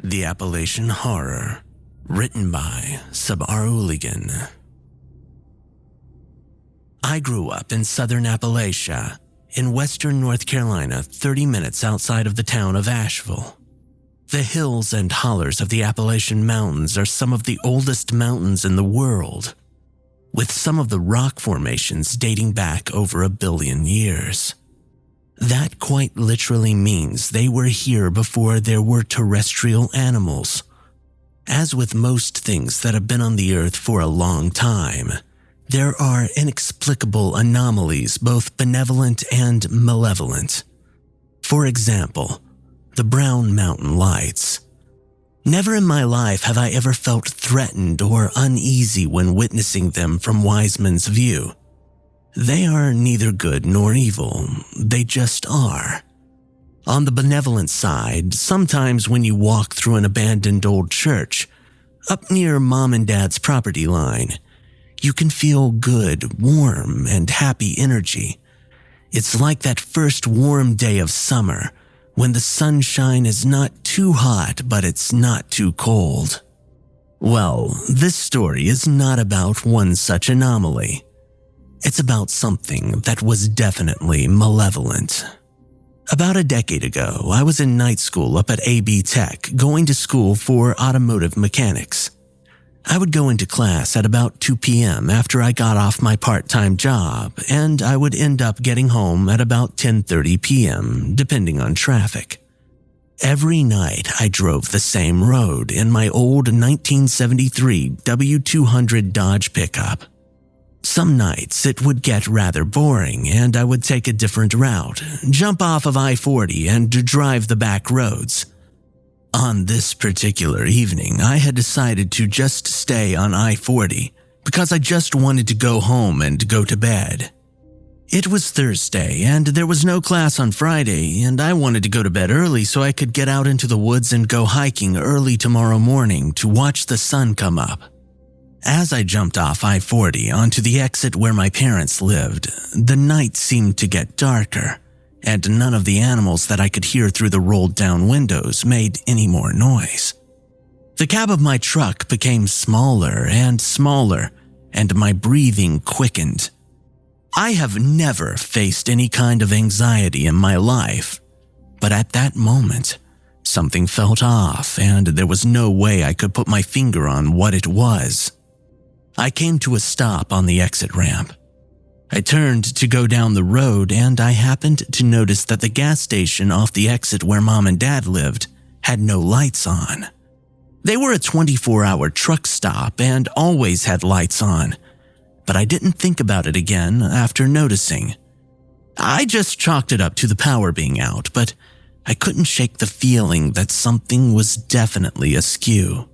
The Appalachian Horror, written by Subaruligan. I grew up in southern Appalachia, in western North Carolina, 30 minutes outside of the town of Asheville. The hills and hollers of the Appalachian Mountains are some of the oldest mountains in the world, with some of the rock formations dating back over 1 billion years. That quite literally means they were here before there were terrestrial animals. As with most things that have been on the earth for a long time, there are inexplicable anomalies, both benevolent and malevolent. For example, the Brown Mountain Lights. Never in my life have I ever felt threatened or uneasy when witnessing them from Wiseman's view. They are neither good nor evil, they just are. On the benevolent side, sometimes when you walk through an abandoned old church, up near Mom and Dad's property line, you can feel good, warm, and happy energy. It's like that first warm day of summer, when the sunshine is not too hot, but it's not too cold. Well, this story is not about one such anomaly. It's about something that was definitely malevolent. About a decade ago, I was in night school up at AB Tech, going to school for automotive mechanics. I would go into class at about 2 p.m. after I got off my part-time job, and I would end up getting home at about 10:30 p.m., depending on traffic. Every night, I drove the same road in my old 1973 W200 Dodge pickup. Some nights it would get rather boring and I would take a different route, jump off of I-40 and drive the back roads. On this particular evening, I had decided to just stay on I-40 because I just wanted to go home and go to bed. It was Thursday and there was no class on Friday, and I wanted to go to bed early so I could get out into the woods and go hiking early tomorrow morning to watch the sun come up. As I jumped off I-40 onto the exit where my parents lived, the night seemed to get darker, and none of the animals that I could hear through the rolled-down windows made any more noise. The cab of my truck became smaller and smaller, and my breathing quickened. I have never faced any kind of anxiety in my life, but at that moment, something felt off, and there was no way I could put my finger on what it was. I came to a stop on the exit ramp. I turned to go down the road and I happened to notice that the gas station off the exit where Mom and Dad lived had no lights on. They were a 24-hour truck stop and always had lights on, but I didn't think about it again after noticing. I just chalked it up to the power being out, but I couldn't shake the feeling that something was definitely askew.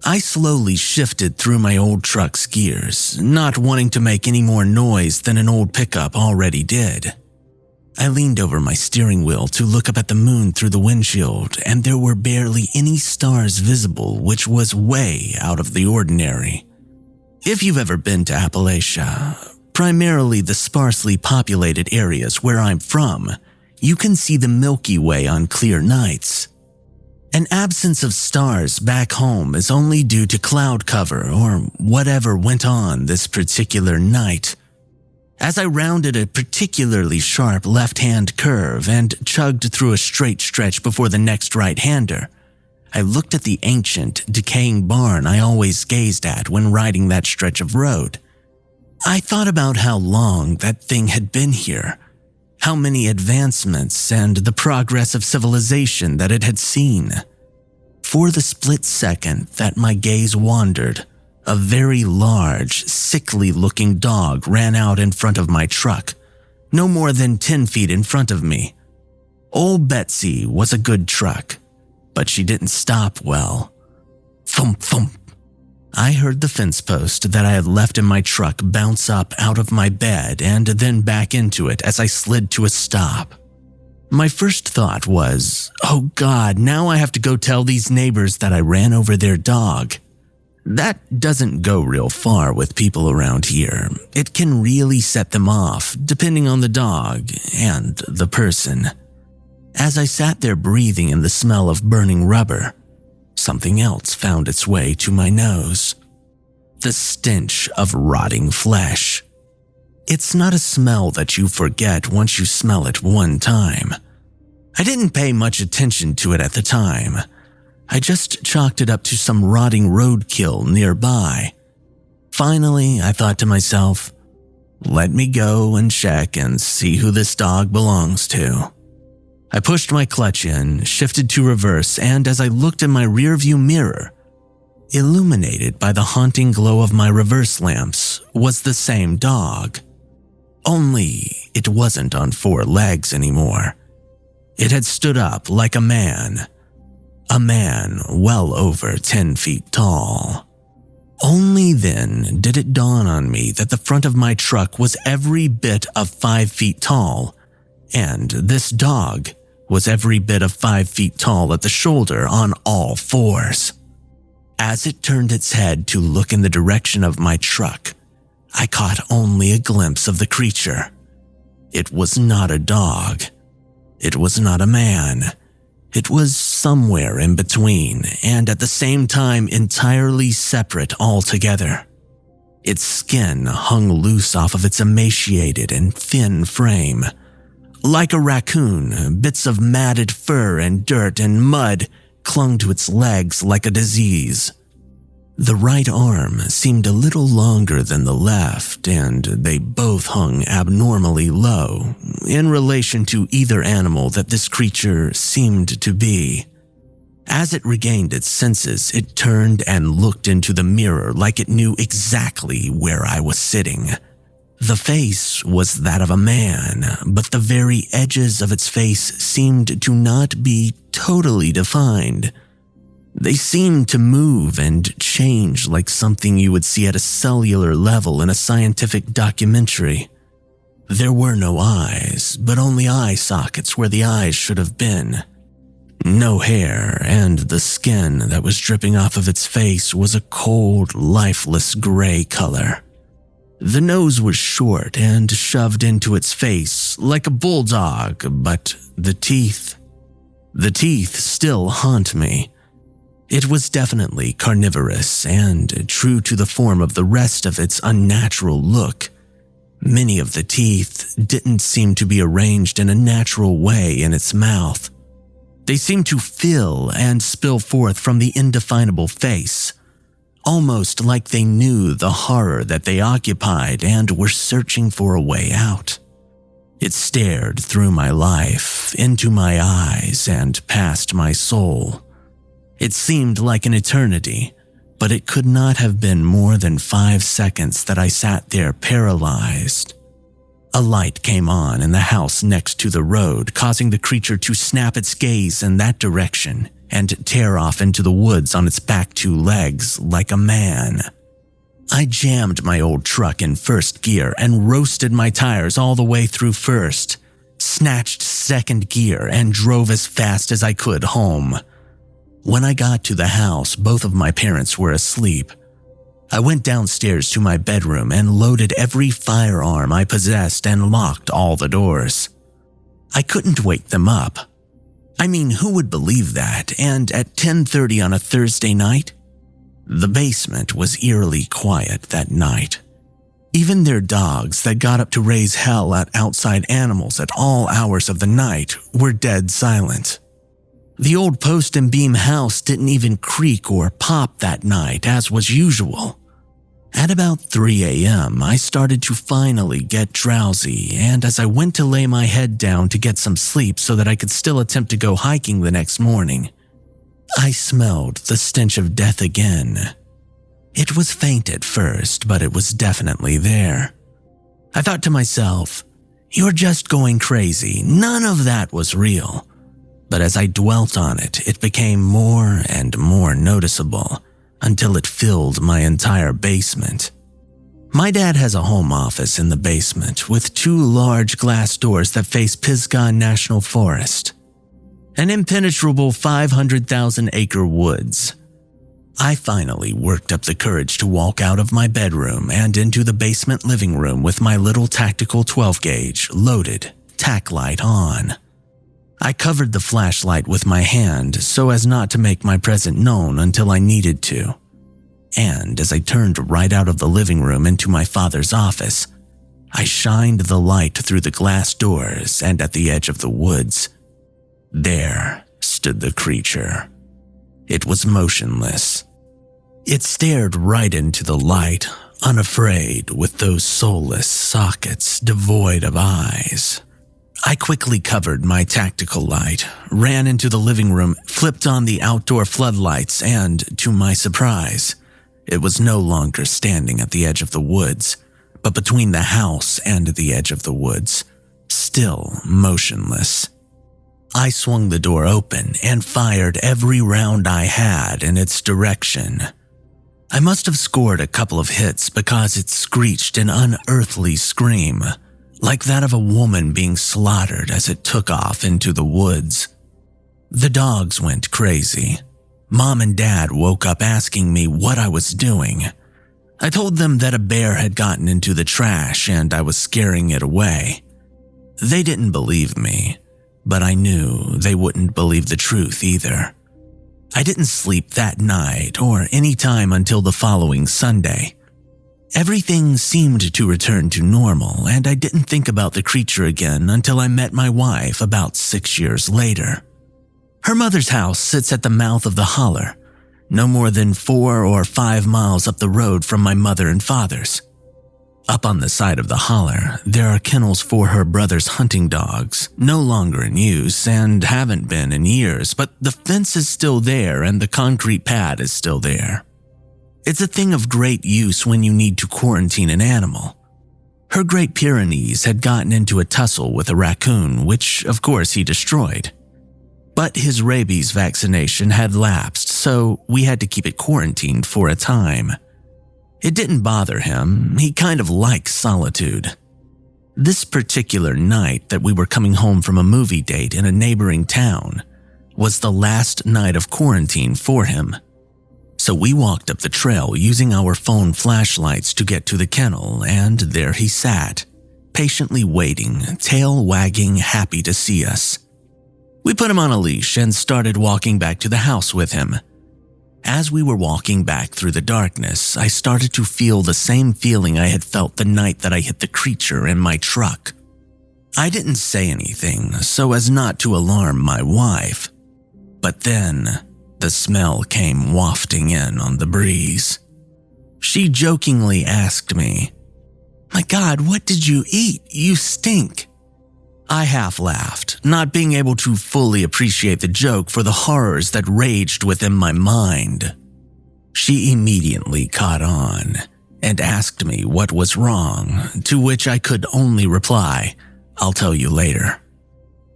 I slowly shifted through my old truck's gears, not wanting to make any more noise than an old pickup already did. I leaned over my steering wheel to look up at the moon through the windshield, and there were barely any stars visible, which was way out of the ordinary. If you've ever been to Appalachia, primarily the sparsely populated areas where I'm from, you can see the Milky Way on clear nights. An absence of stars back home is only due to cloud cover or whatever went on this particular night. As I rounded a particularly sharp left-hand curve and chugged through a straight stretch before the next right-hander, I looked at the ancient, decaying barn I always gazed at when riding that stretch of road. I thought about how long that thing had been here, how many advancements and the progress of civilization that it had seen. For the split second that my gaze wandered, a very large, sickly-looking dog ran out in front of my truck, no more than 10 feet in front of me. Old Betsy was a good truck, but she didn't stop well. Thump, thump. I heard the fence post that I had left in my truck bounce up out of my bed and then back into it as I slid to a stop. My first thought was, oh God, now I have to go tell these neighbors that I ran over their dog. That doesn't go real far with people around here. It can really set them off, depending on the dog and the person. As I sat there breathing in the smell of burning rubber, something else found its way to my nose. The stench of rotting flesh. It's not a smell that you forget once you smell it one time. I didn't pay much attention to it at the time. I just chalked it up to some rotting roadkill nearby. Finally, I thought to myself, let me go and check and see who this dog belongs to. I pushed my clutch in, shifted to reverse, and as I looked in my rearview mirror, illuminated by the haunting glow of my reverse lamps, was the same dog. Only it wasn't on 4 legs anymore. It had stood up like a man well over 10 feet tall. Only then did it dawn on me that the front of my truck was every bit of 5 feet tall, and this dog was every bit of 5 feet tall at the shoulder on all 4s. As it turned its head to look in the direction of my truck, I caught only a glimpse of the creature. It was not a dog. It was not a man. It was somewhere in between, and at the same time entirely separate altogether. Its skin hung loose off of its emaciated and thin frame. Like a raccoon, bits of matted fur and dirt and mud clung to its legs like a disease. The right arm seemed a little longer than the left, and they both hung abnormally low in relation to either animal that this creature seemed to be. As it regained its senses, it turned and looked into the mirror like it knew exactly where I was sitting. The face was that of a man, but the very edges of its face seemed to not be totally defined. They seemed to move and change like something you would see at a cellular level in a scientific documentary. There were no eyes, but only eye sockets where the eyes should have been. No hair, and the skin that was dripping off of its face was a cold, lifeless gray color. The nose was short and shoved into its face like a bulldog, but the teeth still haunt me. It was definitely carnivorous and true to the form of the rest of its unnatural look. Many of the teeth didn't seem to be arranged in a natural way in its mouth. They seemed to fill and spill forth from the indefinable face, almost like they knew the horror that they occupied and were searching for a way out. It stared through my life, into my eyes, and past my soul. It seemed like an eternity, but it could not have been more than 5 seconds that I sat there paralyzed. A light came on in the house next to the road, causing the creature to snap its gaze in that direction and tear off into the woods on its back 2 legs like a man. I jammed my old truck in first gear and roasted my tires all the way through first, snatched second gear, and drove as fast as I could home. When I got to the house, both of my parents were asleep. I went downstairs to my bedroom and loaded every firearm I possessed and locked all the doors. I couldn't wake them up. I mean, who would believe that? And at 10:30 on a Thursday night? The basement was eerily quiet that night. Even their dogs that got up to raise hell at outside animals at all hours of the night were dead silent. The old post and beam house didn't even creak or pop that night, as was usual. At about 3 a.m., I started to finally get drowsy, and as I went to lay my head down to get some sleep so that I could still attempt to go hiking the next morning, I smelled the stench of death again. It was faint at first, but it was definitely there. I thought to myself, "You're just going crazy. None of that was real." But as I dwelt on it, it became more and more noticeable until it filled my entire basement. My dad has a home office in the basement with 2 large glass doors that face Pisgah National Forest, an impenetrable 500,000-acre woods. I finally worked up the courage to walk out of my bedroom and into the basement living room with my little tactical 12-gauge loaded, tack light on. I covered the flashlight with my hand so as not to make my presence known until I needed to. And as I turned right out of the living room into my father's office, I shined the light through the glass doors, and at the edge of the woods, there stood the creature. It was motionless. It stared right into the light, unafraid, with those soulless sockets devoid of eyes. I quickly covered my tactical light, ran into the living room, flipped on the outdoor floodlights, and, to my surprise, it was no longer standing at the edge of the woods, but between the house and the edge of the woods, still motionless. I swung the door open and fired every round I had in its direction. I must have scored a couple of hits because it screeched an unearthly scream, like that of a woman being slaughtered as it took off into the woods. The dogs went crazy. Mom and Dad woke up asking me what I was doing. I told them that a bear had gotten into the trash and I was scaring it away. They didn't believe me, but I knew they wouldn't believe the truth either. I didn't sleep that night or any time until the following Sunday. Everything seemed to return to normal, and I didn't think about the creature again until I met my wife about 6 years later. Her mother's house sits at the mouth of the holler, no more than 4 or 5 miles up the road from my mother and father's. Up on the side of the holler, there are kennels for her brother's hunting dogs, no longer in use and haven't been in years, but the fence is still there and the concrete pad is still there. It's a thing of great use when you need to quarantine an animal. Her Great Pyrenees had gotten into a tussle with a raccoon, which of course he destroyed. But his rabies vaccination had lapsed, so we had to keep it quarantined for a time. It didn't bother him, he kind of likes solitude. This particular night that we were coming home from a movie date in a neighboring town was the last night of quarantine for him. So we walked up the trail using our phone flashlights to get to the kennel, and there he sat, patiently waiting, tail wagging, happy to see us. We put him on a leash and started walking back to the house with him. As we were walking back through the darkness, I started to feel the same feeling I had felt the night that I hit the creature in my truck. I didn't say anything so as not to alarm my wife. But then, the smell came wafting in on the breeze. She jokingly asked me, "My God, what did you eat? You stink." I half laughed, not being able to fully appreciate the joke for the horrors that raged within my mind. She immediately caught on and asked me what was wrong, to which I could only reply, "I'll tell you later."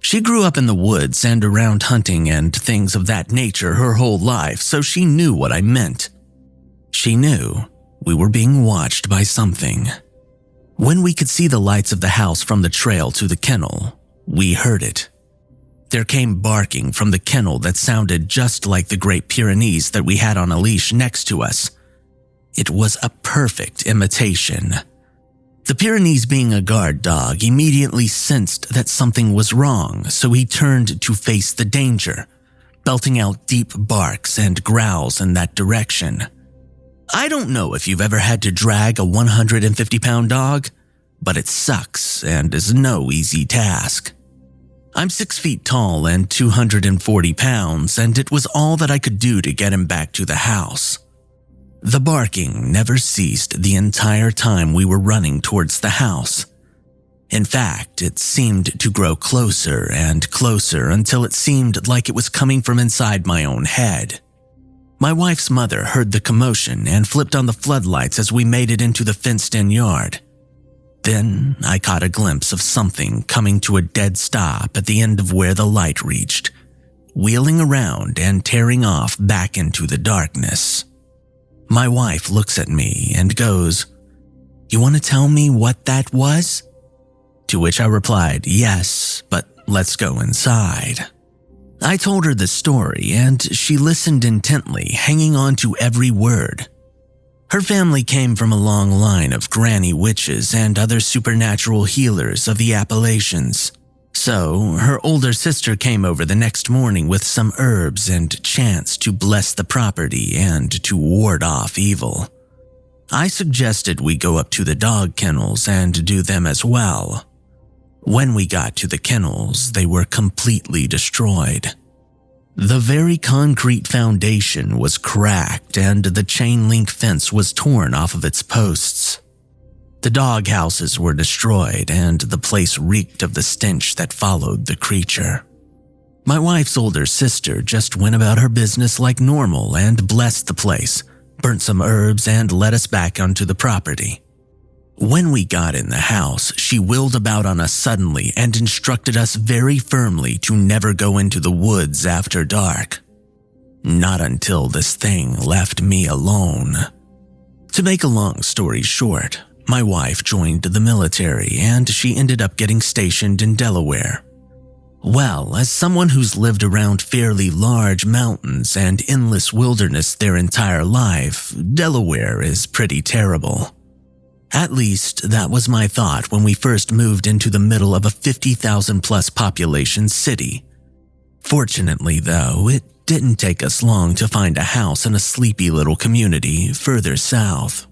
She grew up in the woods and around hunting and things of that nature her whole life, so she knew what I meant. She knew we were being watched by something. When we could see the lights of the house from the trail to the kennel, we heard it. There came barking from the kennel that sounded just like the Great Pyrenees that we had on a leash next to us. It was a perfect imitation. The Pyrenees, being a guard dog, immediately sensed that something was wrong, so he turned to face the danger, belting out deep barks and growls in that direction. I don't know if you've ever had to drag a 150-pound dog, but it sucks and is no easy task. I'm 6 feet tall and 240 pounds, and it was all that I could do to get him back to the house. The barking never ceased the entire time we were running towards the house. In fact, it seemed to grow closer and closer until it seemed like it was coming from inside my own head. My wife's mother heard the commotion and flipped on the floodlights as we made it into the fenced-in yard. Then I caught a glimpse of something coming to a dead stop at the end of where the light reached, wheeling around and tearing off back into the darkness. My wife looks at me and goes, "You want to tell me what that was?" To which I replied, "Yes, but let's go inside." I told her the story, and she listened intently, hanging on to every word. Her family came from a long line of granny witches and other supernatural healers of the Appalachians, So, her older sister came over the next morning with some herbs and chants to bless the property and to ward off evil. I suggested we go up to the dog kennels and do them as well. When we got to the kennels, they were completely destroyed. The very concrete foundation was cracked and the chain link fence was torn off of its posts. The dog houses were destroyed and the place reeked of the stench that followed the creature. My wife's older sister just went about her business like normal and blessed the place, burnt some herbs, and led us back onto the property. When we got in the house, she wheeled about on us suddenly and instructed us very firmly to never go into the woods after dark. Not until this thing left me alone. To make a long story short, my wife joined the military and she ended up getting stationed in Delaware. Well, as someone who's lived around fairly large mountains and endless wilderness their entire life, Delaware is pretty terrible. At least, that was my thought when we first moved into the middle of a 50,000 plus population city. Fortunately, though, it didn't take us long to find a house in a sleepy little community further south.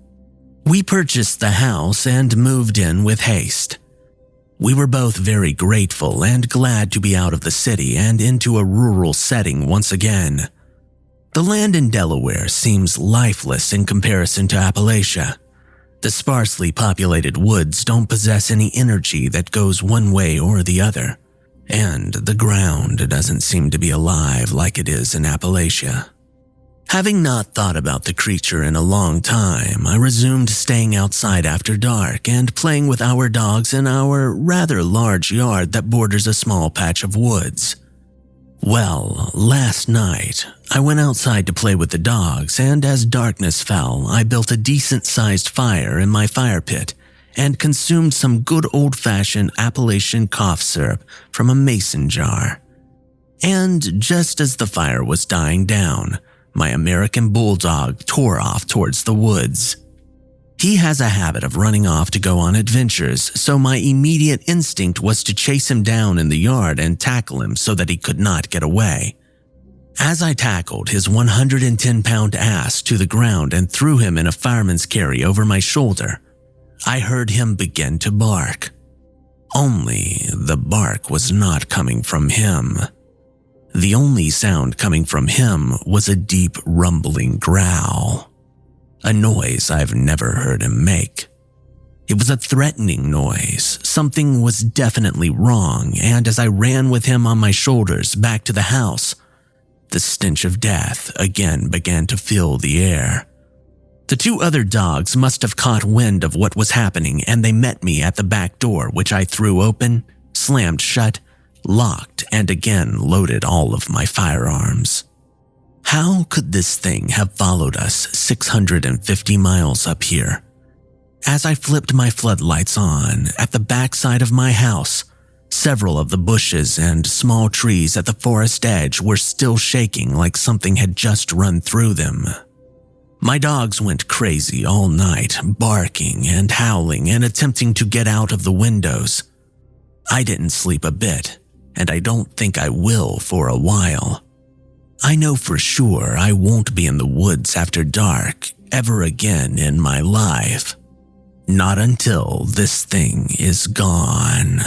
We purchased the house and moved in with haste. We were both very grateful and glad to be out of the city and into a rural setting once again. The land in Delaware seems lifeless in comparison to Appalachia. The sparsely populated woods don't possess any energy that goes one way or the other, and the ground doesn't seem to be alive like it is in Appalachia. Having not thought about the creature in a long time, I resumed staying outside after dark and playing with our dogs in our rather large yard that borders a small patch of woods. Well, last night, I went outside to play with the dogs, and as darkness fell, I built a decent-sized fire in my fire pit and consumed some good old-fashioned Appalachian cough syrup from a mason jar. And just as the fire was dying down, my American bulldog tore off towards the woods. He has a habit of running off to go on adventures, so my immediate instinct was to chase him down in the yard and tackle him so that he could not get away. As I tackled his 110-pound ass to the ground and threw him in a fireman's carry over my shoulder, I heard him begin to bark. Only the bark was not coming from him. The only sound coming from him was a deep rumbling growl, a noise I've never heard him make. It was a threatening noise. Something was definitely wrong, and as I ran with him on my shoulders back to the house, the stench of death again began to fill the air. The two other dogs must have caught wind of what was happening, and they met me at the back door, which I threw open, slammed shut, locked, and again loaded all of my firearms. How could this thing have followed us 650 miles up here? As I flipped my floodlights on, at the backside of my house, several of the bushes and small trees at the forest edge were still shaking like something had just run through them. My dogs went crazy all night, barking and howling and attempting to get out of the windows. I didn't sleep a bit, and I don't think I will for a while. I know for sure I won't be in the woods after dark ever again in my life. Not until this thing is gone.